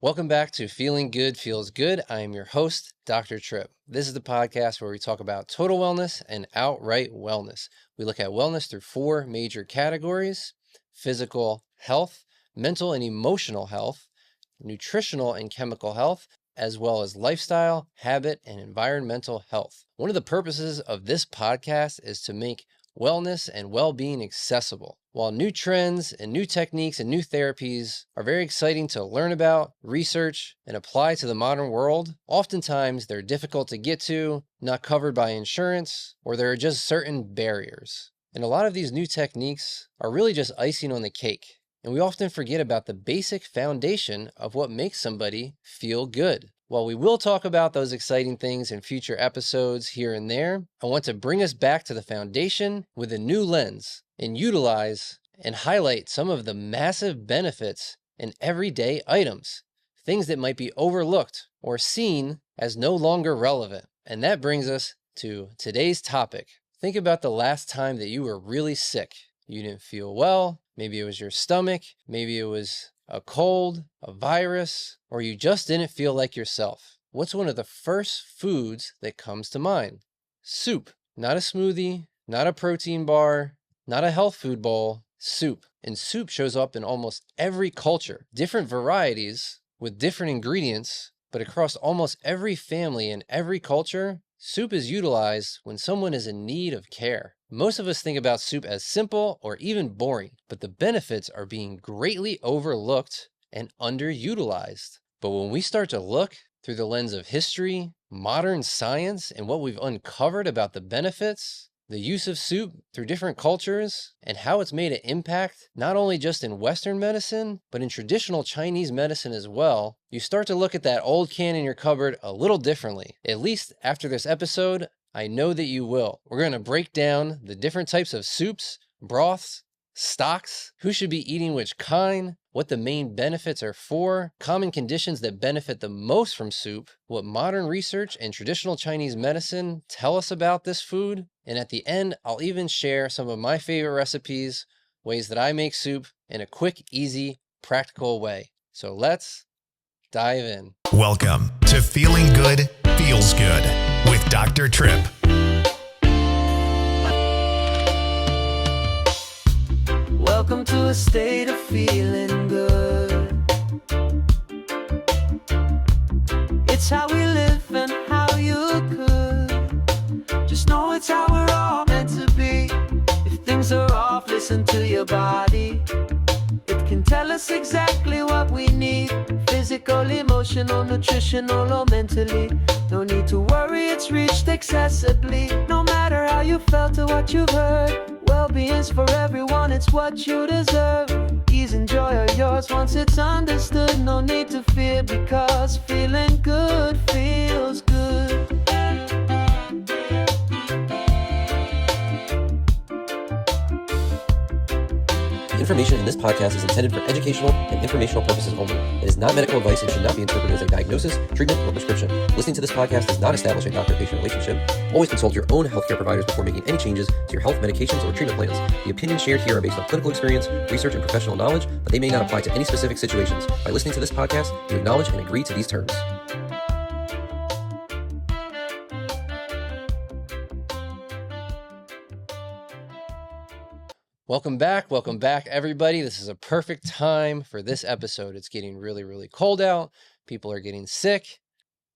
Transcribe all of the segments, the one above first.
Welcome back to Feeling Good Feels Good. I am your host, Dr. Tripp. This is the podcast where we talk about total wellness and outright wellness. We look at wellness through four major categories: physical health, mental and emotional health, nutritional and chemical health, as well as lifestyle, habit, and environmental health. One of the purposes of this podcast is to make wellness and well-being accessible. While new trends and new techniques and new therapies are very exciting to learn about, research, and apply to the modern world, oftentimes they're difficult to get to, not covered by insurance, or there are just certain barriers. And a lot of these new techniques are really just icing on the cake. And we often forget about the basic foundation of what makes somebody feel good. While we will talk about those exciting things in future episodes here and there, I want to bring us back to the foundation with a new lens and utilize and highlight some of the massive benefits in everyday items, things that might be overlooked or seen as no longer relevant. And that brings us to today's topic. Think about the last time that you were really sick. You didn't feel well. Maybe it was your stomach. Maybe it was a cold, a virus, or you just didn't feel like yourself. What's one of the first foods that comes to mind? Soup. Not a smoothie, not a protein bar, not a health food bowl, soup. And soup shows up in almost every culture. Different varieties with different ingredients, but across almost every family and every culture, soup is utilized when someone is in need of care. Most of us think about soup as simple or even boring, but the benefits are being greatly overlooked and underutilized. But when we start to look through the lens of history, modern science, and what we've uncovered about the benefits, the use of soup through different cultures, and how it's made an impact, not only just in Western medicine, but in traditional Chinese medicine as well, you start to look at that old can in your cupboard a little differently. At least after this episode, I know that you will. We're going to break down the different types of soups, broths, stocks, who should be eating which kind, what the main benefits are for, common conditions that benefit the most from soup, what modern research and traditional Chinese medicine tell us about this food, and at the end, I'll even share some of my favorite recipes, ways that I make soup in a quick, easy, practical way. So let's dive in. Welcome to Feeling Good Feels Good with Dr. Tripp. Welcome to a state of feeling good. It's how we live and how you could. Just know it's how we're all meant to be. If things are off, listen to your body. It can tell us exactly what we need. Physical, emotional, nutritional, or mentally. No need to worry, it's reached accessibly. No matter how you felt or what you've heard, well-being's for everyone, it's what you deserve. Ease and joy are yours once it's understood. No need to fear, because feeling good feels good. The information in this podcast is intended for educational and informational purposes only. It is not medical advice and should not be interpreted as a diagnosis, treatment, or prescription. Listening to this podcast does not establish a doctor-patient relationship. Always consult your own healthcare providers before making any changes to your health, medications, or treatment plans. The opinions shared here are based on clinical experience, research, and professional knowledge, but they may not apply to any specific situations. By listening to this podcast, you acknowledge and agree to these terms. Welcome back, everybody. This is a perfect time for this episode. It's getting really, really cold out. People are getting sick.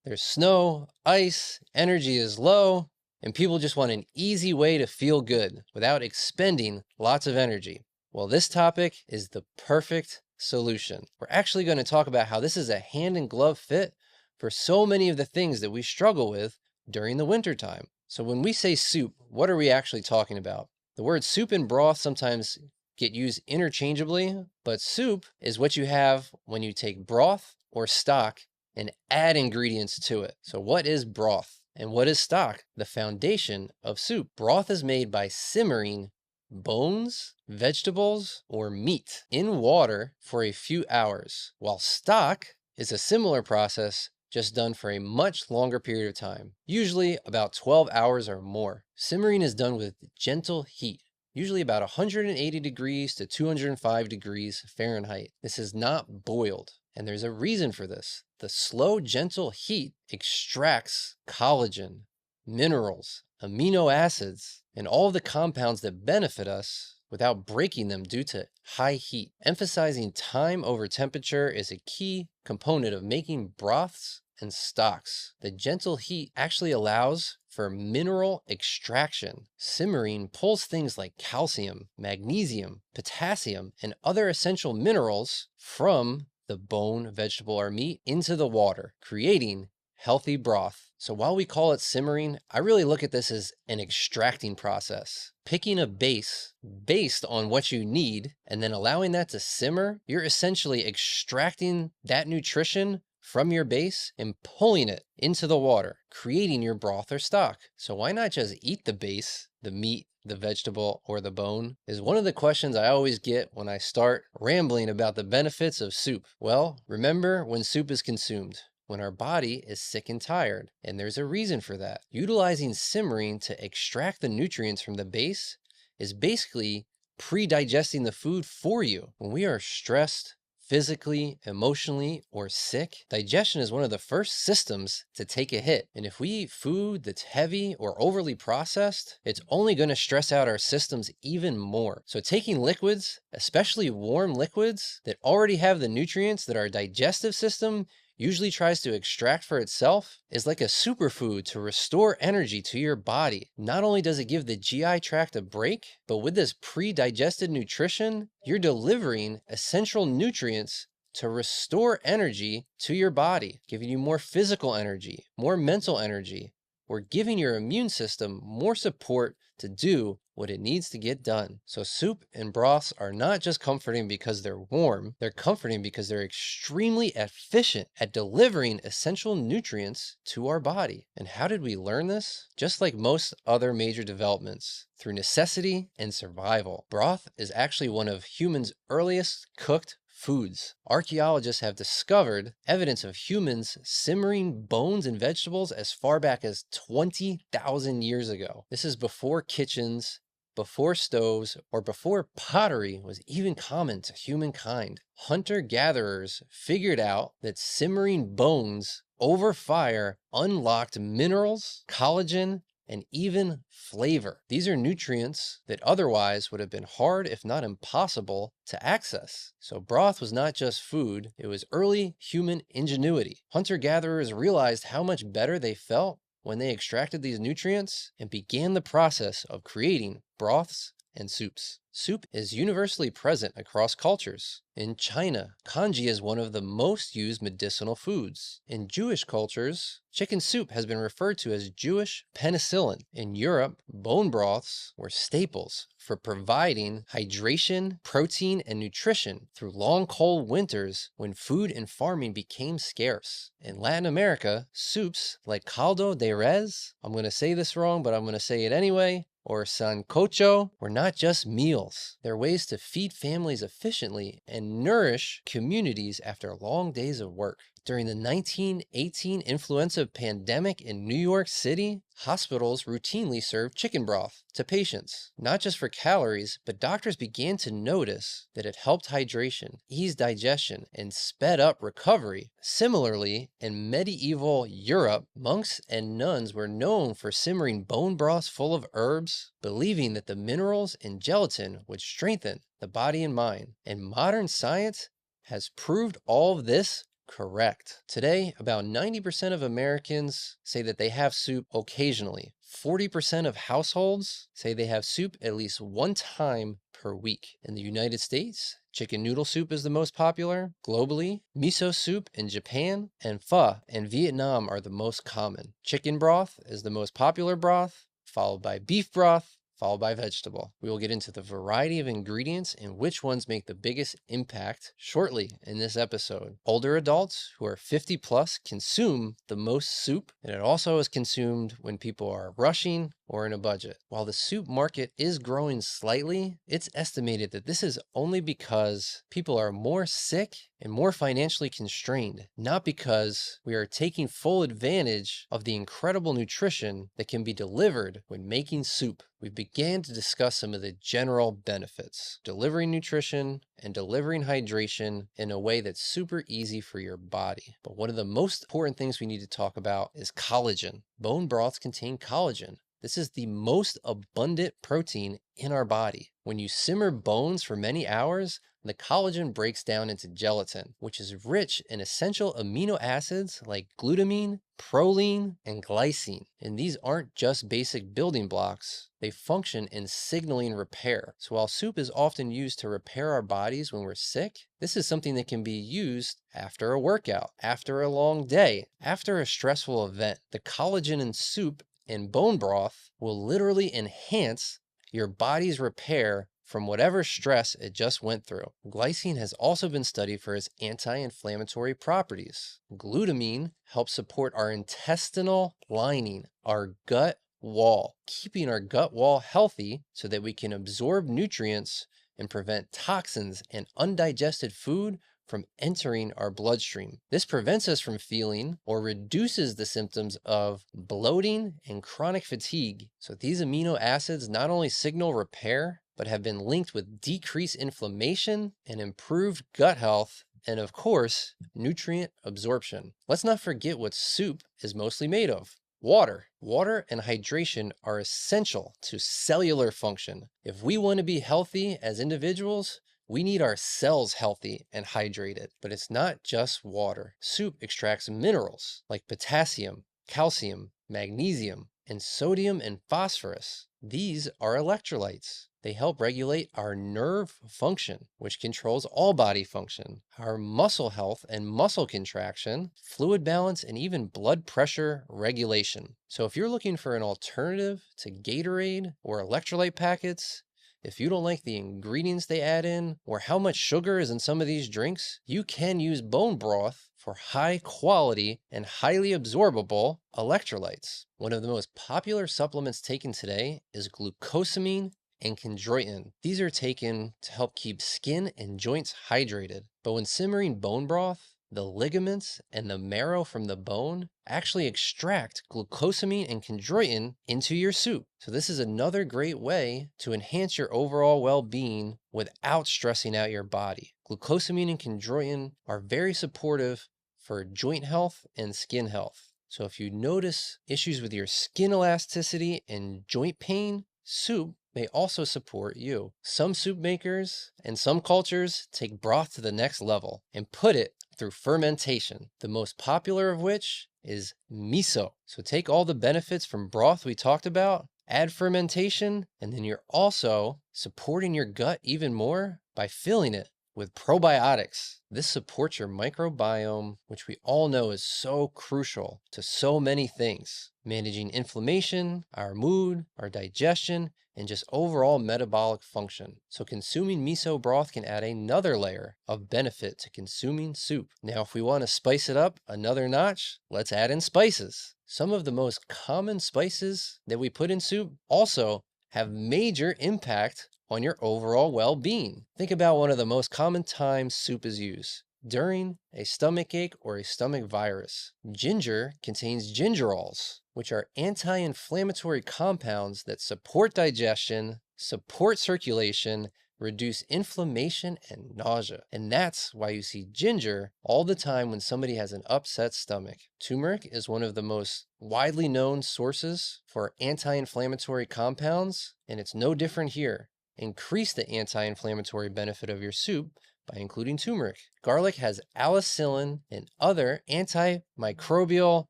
There's snow, ice, energy is low, and people just want an easy way to feel good without expending lots of energy. Well, this topic is the perfect solution. We're actually going to talk about how this is a hand in glove fit for so many of the things that we struggle with during the wintertime. So when we say soup, what are we actually talking about? The words soup and broth sometimes get used interchangeably, but soup is what you have when you take broth or stock and add ingredients to it. So what is broth and what is stock? The foundation of soup. Broth is made by simmering bones, vegetables, or meat in water for a few hours, while stock is a similar process, just done for a much longer period of time, usually about 12 hours or more. Simmering is done with gentle heat, usually about 180 degrees to 205 degrees Fahrenheit. This is not boiled. And there's a reason for this. The slow, gentle heat extracts collagen, minerals, amino acids, and all of the compounds that benefit us without breaking them due to high heat. Emphasizing time over temperature is a key component of making broths and stocks. The gentle heat actually allows for mineral extraction. Simmering pulls things like calcium, magnesium, potassium, and other essential minerals from the bone, vegetable, or meat into the water, creating healthy broth. So while we call it simmering, I really look at this as an extracting process. Picking a base based on what you need and then allowing that to simmer, you're essentially extracting that nutrition from your base and pulling it into the water, creating your broth or stock. So why not just eat the base, the meat, the vegetable, or the bone? Is one of the questions I always get when I start rambling about the benefits of soup. Well, remember when soup is consumed, when our body is sick and tired, and there's a reason for that. Utilizing simmering to extract the nutrients from the base is basically pre-digesting the food for you. When we are stressed, physically, emotionally, or sick, digestion is one of the first systems to take a hit. And if we eat food that's heavy or overly processed, it's only going to stress out our systems even more. So taking liquids, especially warm liquids that already have the nutrients that our digestive system usually tries to extract for itself, is like a superfood to restore energy to your body. Not only does it give the GI tract a break, but with this pre-digested nutrition, you're delivering essential nutrients to restore energy to your body, giving you more physical energy, more mental energy, or giving your immune system more support to do what it needs to get done. So soup and broths are not just comforting because they're warm, they're comforting because they're extremely efficient at delivering essential nutrients to our body. And how did we learn this? Just like most other major developments, through necessity and survival. Broth is actually one of humans' earliest cooked foods. Archaeologists have discovered evidence of humans simmering bones and vegetables as far back as 20,000 years ago. This is before kitchens, before stoves, or before pottery was even common to humankind. Hunter-gatherers figured out that simmering bones over fire unlocked minerals, collagen, and even flavor. These are nutrients that otherwise would have been hard, if not impossible, to access. So broth was not just food, it was early human ingenuity. Hunter-gatherers realized how much better they felt when they extracted these nutrients and began the process of creating broths and soups. Soup is universally present across cultures. In China, congee is one of the most used medicinal foods. In Jewish cultures, chicken soup has been referred to as Jewish penicillin. In Europe, bone broths were staples for providing hydration, protein, and nutrition through long cold winters when food and farming became scarce. In Latin America, soups like caldo de res, I'm going to say this wrong, but I'm going to say it anyway, or sancocho, were not just meals. They're ways to feed families efficiently and nourish communities after long days of work. During the 1918 influenza pandemic in New York City, hospitals routinely served chicken broth to patients, not just for calories, but doctors began to notice that it helped hydration, eased digestion, and sped up recovery. Similarly, in medieval Europe, monks and nuns were known for simmering bone broths full of herbs, believing that the minerals and gelatin would strengthen the body and mind. And modern science has proved all of this correct. Today, about 90% of Americans say that they have soup occasionally. 40% of households say they have soup at least one time per week. In the United States, chicken noodle soup is the most popular. Globally, miso soup in Japan and pho in Vietnam are the most common. Chicken broth is the most popular broth, followed by beef broth, followed by vegetable. We will get into the variety of ingredients and which ones make the biggest impact shortly in this episode. Older adults who are 50 plus consume the most soup, and it also is consumed when people are rushing or in a budget. While the soup market is growing slightly, it's estimated that this is only because people are more sick and more financially constrained, not because we are taking full advantage of the incredible nutrition that can be delivered when making soup. we began to discuss some of the general benefits, delivering nutrition and delivering hydration in a way that's super easy for your body. But one of the most important things we need to talk about is collagen. Bone broths contain collagen. This is the most abundant protein in our body. When you simmer bones for many hours, the collagen breaks down into gelatin, which is rich in essential amino acids like glutamine, proline, and glycine. And these aren't just basic building blocks, they function in signaling repair. So while soup is often used to repair our bodies when we're sick, this is something that can be used after a workout, after a long day, after a stressful event. The collagen in soup and bone broth will literally enhance your body's repair from whatever stress it just went through. Glycine has also been studied for its anti-inflammatory properties. Glutamine helps support our intestinal lining, our gut wall, keeping our gut wall healthy so that we can absorb nutrients and prevent toxins and undigested food from entering our bloodstream. This prevents us from feeling or reduces the symptoms of bloating and chronic fatigue. So these amino acids not only signal repair, but have been linked with decreased inflammation and improved gut health, and of course, nutrient absorption. Let's not forget what soup is mostly made of. Water. Water and hydration are essential to cellular function. If we want to be healthy as individuals, we need our cells healthy and hydrated. But it's not just water. Soup extracts minerals like potassium, calcium, magnesium, and sodium and phosphorus. These are electrolytes. They help regulate our nerve function, which controls all body function, our muscle health and muscle contraction, fluid balance, and even blood pressure regulation. So if you're looking for an alternative to Gatorade or electrolyte packets, if you don't like the ingredients they add in or how much sugar is in some of these drinks, you can use bone broth for high quality and highly absorbable electrolytes. One of the most popular supplements taken today is glucosamine and chondroitin. These are taken to help keep skin and joints hydrated. But when simmering bone broth, the ligaments and the marrow from the bone actually extract glucosamine and chondroitin into your soup. So this is another great way to enhance your overall well-being without stressing out your body. Glucosamine and chondroitin are very supportive for joint health and skin health. So if you notice issues with your skin elasticity and joint pain, soup may also support you. Some soup makers and some cultures take broth to the next level and put it through fermentation, the most popular of which is miso. So take all the benefits from broth we talked about, add fermentation, and then you're also supporting your gut even more by filling it with probiotics. This supports your microbiome, which we all know is so crucial to so many things, managing inflammation, our mood, our digestion, and just overall metabolic function. So consuming miso broth can add another layer of benefit to consuming soup. Now, if we want to spice it up another notch, let's add in spices. Some of the most common spices that we put in soup also have major impact on your overall well-being. Think about one of the most common times soup is used. During a stomach ache or a stomach virus. Ginger contains gingerols, which are anti-inflammatory compounds that support digestion, support circulation, reduce inflammation and nausea. And that's why you see ginger all the time when somebody has an upset stomach. Turmeric is one of the most widely known sources for anti-inflammatory compounds, and it's no different here. Increase the anti-inflammatory benefit of your soup by including turmeric. Garlic has alicillin and other antimicrobial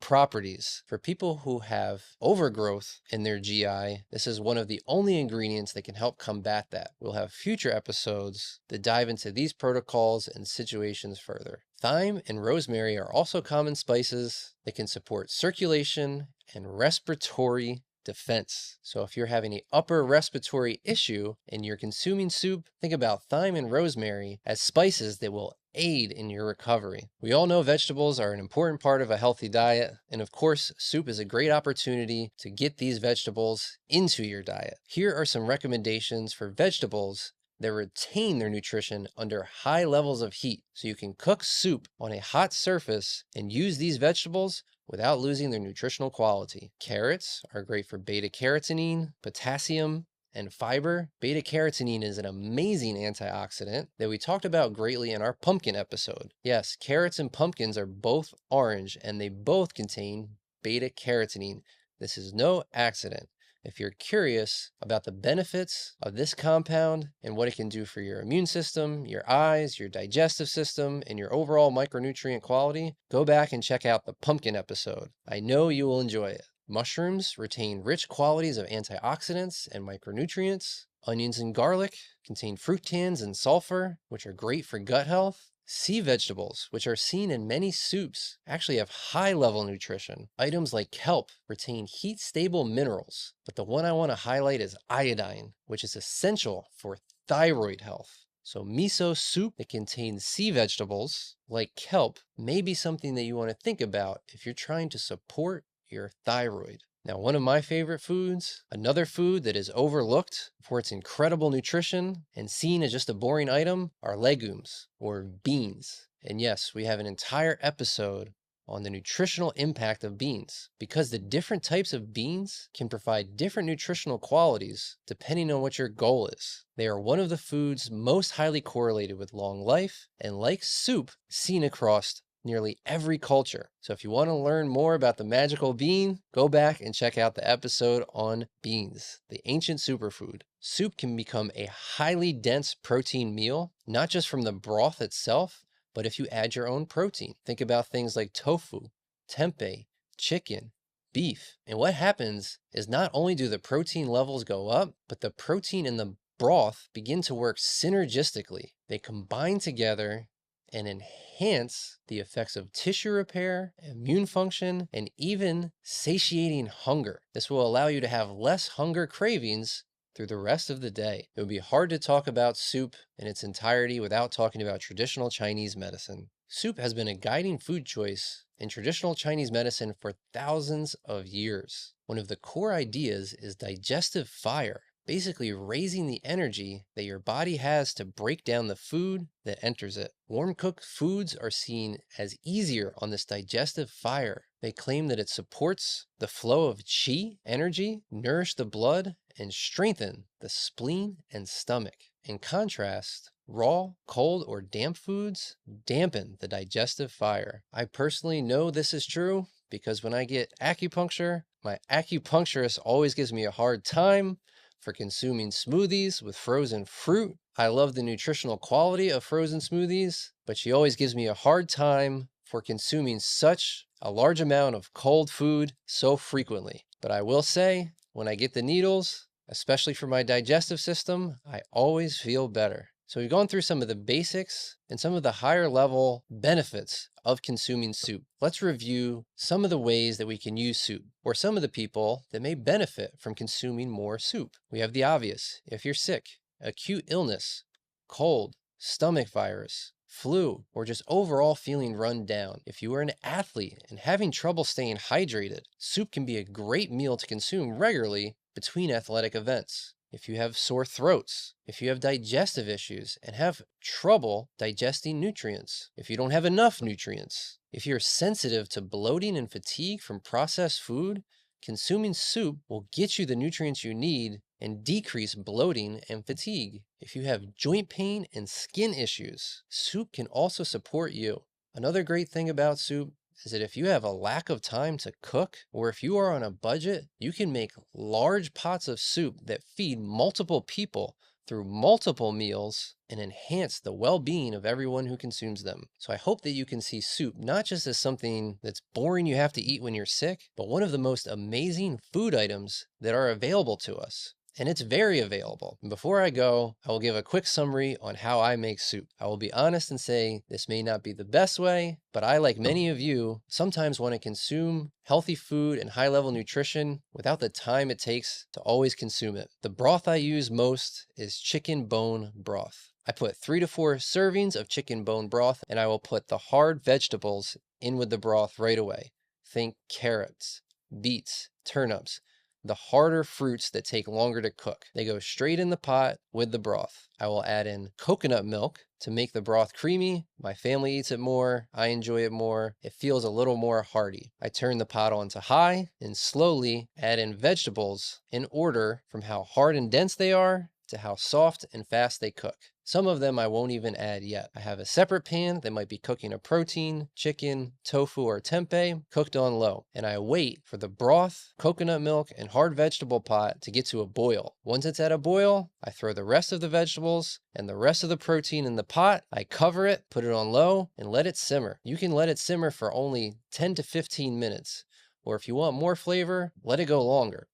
properties. For people who have overgrowth in their GI, this is one of the only ingredients that can help combat that. We'll have future episodes that dive into these protocols and situations further. Thyme and rosemary are also common spices that can support circulation and respiratory defense. So if you're having an upper respiratory issue and you're consuming soup, think about thyme and rosemary as spices that will aid in your recovery. We all know vegetables are an important part of a healthy diet, and of course, soup is a great opportunity to get these vegetables into your diet. Here are some recommendations for vegetables that retain their nutrition under high levels of heat. So you can cook soup on a hot surface and use these vegetables without losing their nutritional quality. Carrots are great for beta carotene, potassium, and fiber. Beta carotene is an amazing antioxidant that we talked about greatly in our pumpkin episode. Yes, carrots and pumpkins are both orange and they both contain beta carotene. This is no accident. If you're curious about the benefits of this compound and what it can do for your immune system, your eyes, your digestive system, and your overall micronutrient quality, go back and check out the pumpkin episode. I know you will enjoy it. Mushrooms retain rich qualities of antioxidants and micronutrients. Onions and garlic contain fructans and sulfur, which are great for gut health. Sea vegetables, which are seen in many soups, actually have high-level nutrition. Items like kelp retain heat-stable minerals, but the one I want to highlight is iodine, which is essential for thyroid health. So miso soup that contains sea vegetables like kelp may be something that you want to think about if you're trying to support your thyroid. Now, one of my favorite foods, another food that is overlooked for its incredible nutrition and seen as just a boring item, are legumes or beans. And yes, we have an entire episode on the nutritional impact of beans because the different types of beans can provide different nutritional qualities depending on what your goal is. They are one of the foods most highly correlated with long life and, like soup, seen across nearly every culture. So if you want to learn more about the magical bean, go back and check out the episode on beans, the ancient superfood. Soup can become a highly dense protein meal, not just from the broth itself, but if you add your own protein. Think about things like tofu, tempeh, chicken, beef. And what happens is not only do the protein levels go up, but the protein and the broth begin to work synergistically. They combine together and enhance the effects of tissue repair, immune function, and even satiating hunger. This will allow you to have less hunger cravings through the rest of the day. It would be hard to talk about soup in its entirety without talking about traditional Chinese medicine. Soup has been a guiding food choice in traditional Chinese medicine for thousands of years. One of the core ideas is digestive fire, basically raising the energy that your body has to break down the food that enters it. Warm cooked foods are seen as easier on this digestive fire. They claim that it supports the flow of qi, energy, nourish the blood, and strengthen the spleen and stomach. In contrast, raw, cold, or damp foods dampen the digestive fire. I personally know this is true because when I get acupuncture, my acupuncturist always gives me a hard time for consuming smoothies with frozen fruit. I love the nutritional quality of frozen smoothies, but she always gives me a hard time for consuming such a large amount of cold food so frequently. But I will say, when I get the needles, especially for my digestive system, I always feel better. So we've gone through some of the basics and some of the higher level benefits of consuming soup. Let's review some of the ways that we can use soup, or some of the people that may benefit from consuming more soup. We have the obvious. If you're sick, acute illness, cold, stomach virus, flu, or just overall feeling run down. If you are an athlete and having trouble staying hydrated, soup can be a great meal to consume regularly between athletic events. If you have sore throats, if you have digestive issues and have trouble digesting nutrients, if you don't have enough nutrients, if you're sensitive to bloating and fatigue from processed food, consuming soup will get you the nutrients you need and decrease bloating and fatigue. If you have joint pain and skin issues, soup can also support you. Another great thing about soup is that if you have a lack of time to cook, or if you are on a budget, you can make large pots of soup that feed multiple people through multiple meals and enhance the well-being of everyone who consumes them. So I hope that you can see soup not just as something that's boring you have to eat when you're sick, but one of the most amazing food items that are available to us. And it's very available. And before I go, I will give a quick summary on how I make soup. I will be honest and say this may not be the best way, but I, like many of you, sometimes want to consume healthy food and high-level nutrition without the time it takes to always consume it. The broth I use most is chicken bone broth. I put 3 to 4 servings of chicken bone broth, and I will put the hard vegetables in with the broth right away. Think carrots, beets, turnips. the harder fruits that take longer to cook. They go straight in the pot with the broth. I will add in coconut milk to make the broth creamy. My family eats it more. I enjoy it more. It feels a little more hearty. I turn the pot on to high and slowly add in vegetables in order from how hard and dense they are to how soft and fast they cook. Some of them I won't even add yet. I have a separate pan that might be cooking a protein, chicken, tofu, or tempeh cooked on low. And I wait for the broth, coconut milk, and hard vegetable pot to get to a boil. Once it's at a boil, I throw the rest of the vegetables and the rest of the protein in the pot. I cover it, put it on low, and let it simmer. You can let it simmer for only 10 to 15 minutes. Or if you want more flavor, let it go longer.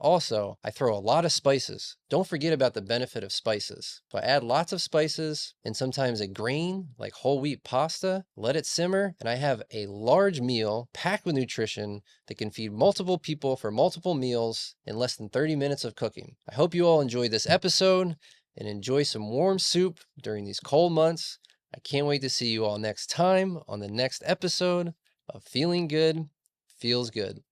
Also, I throw a lot of spices. Don't forget about the benefit of spices. So I add lots of spices and sometimes a grain like whole wheat pasta, let it simmer, and I have a large meal packed with nutrition that can feed multiple people for multiple meals in less than 30 minutes of cooking. I hope you all enjoyed this episode and enjoy some warm soup during these cold months. I can't wait to see you all next time on the next episode of Feeling Good Feels Good.